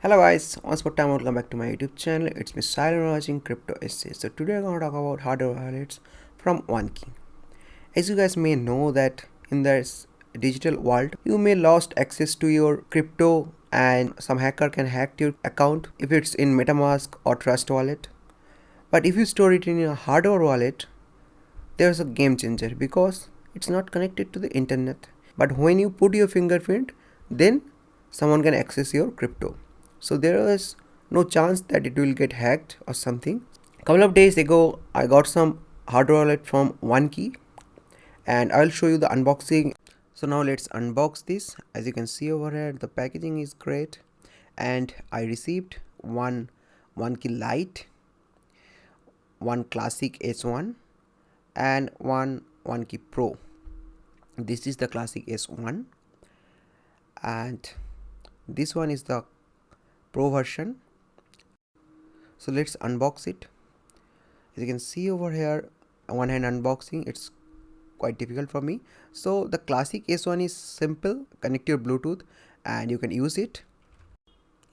Hello guys, once more time welcome back to my YouTube channel. It's me Silent watching Crypto Essay. So today I'm going to talk about hardware wallets from OneKey. As you guys may know that in this digital world, you may lost access to your crypto and some hacker can hack your account if it's in MetaMask or Trust Wallet. But if you store it in a hardware wallet, there's a game changer because it's not connected to the internet. But when you put your fingerprint, then someone can access your crypto. So there is no chance that it will get hacked or something. A couple of days ago, I got some hardware wallet from OneKey and I'll show you the unboxing. So now let's unbox this. As you can see over here, the packaging is great and I received one OneKey Lite, one Classic S1 and one OneKey Pro. This is the Classic S1 and this one is the Pro version. So let's unbox it. As you can see over here, one hand unboxing, it's quite difficult for me. So the Classic S1 is simple, connect your Bluetooth and you can use it.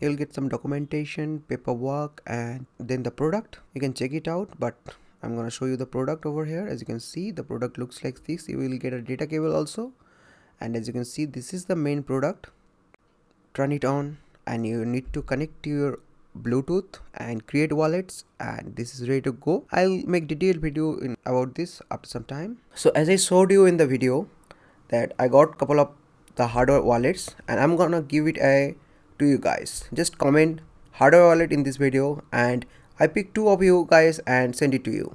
You'll get some documentation, paperwork, and then the product. You can check it out, but I'm gonna show you the product over here. As you can see, the product looks like this. You will get a data cable also, and as you can see, this is the main product. Turn it on and you need to connect to your Bluetooth and create wallets, and this is ready to go. I'll make detailed video about this after some time. So as I showed you in the video that I got couple of the hardware wallets and I'm gonna give it to you guys. Just comment hardware wallet in this video and I pick two of you guys and send it to you.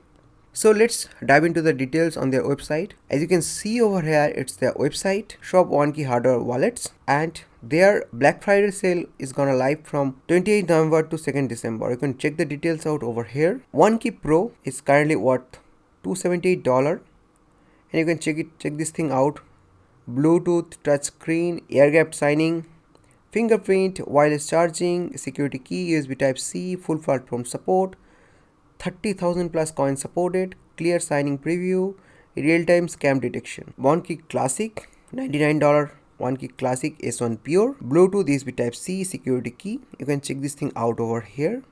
So let's dive into the details on their website. As you can see over here, it's their website, shop OneKey hardware wallets, and their Black Friday sale is gonna live from 28th November to 2nd December. You can check the details out over here. OneKey Pro is currently worth $278 and you can check this thing out. Bluetooth, touchscreen, air gap signing, fingerprint, wireless charging, security key, USB Type-C, full platform support, 30,000 plus coins supported, clear signing preview, real-time scam detection. OneKey Classic, $99. OneKey Classic S1 Pure, Bluetooth, USB Type-C, security key. You can check this thing out over here.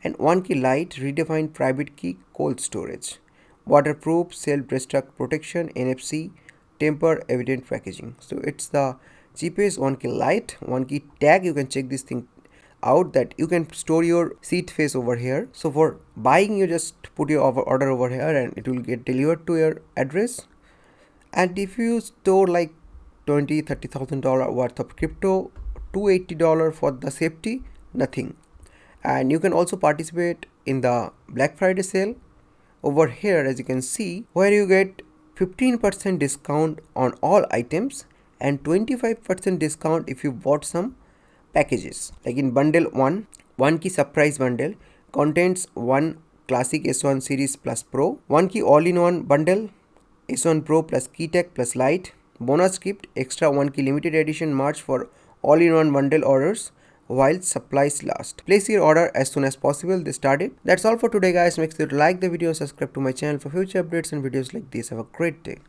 And OneKey Lite, redefined private key, cold storage, waterproof, self-destruct protection, NFC, temper evident packaging. So it's the cheapest OneKey Lite. OneKey Tag, you can check this thing out that you can store your seat face over here. So for buying, you just put your order over here and it will get delivered to your address. And if you store like $20,000-$30,000 worth of crypto, $280 for the safety, nothing. And you can also participate in the Black Friday sale over here, as you can see, where you get 15% discount on all items and 25% discount if you bought some packages. Like in bundle 1, OneKey surprise bundle contains one Classic S1 series plus Pro, OneKey all-in-one bundle, S1 Pro plus Keytag plus Lite, bonus gift, extra OneKey limited edition March for all-in-one bundle orders while supplies last. Place your order as soon as possible. They started. That's all for today guys. Make sure to like the video, subscribe to my channel for future updates and videos like this. Have a great day.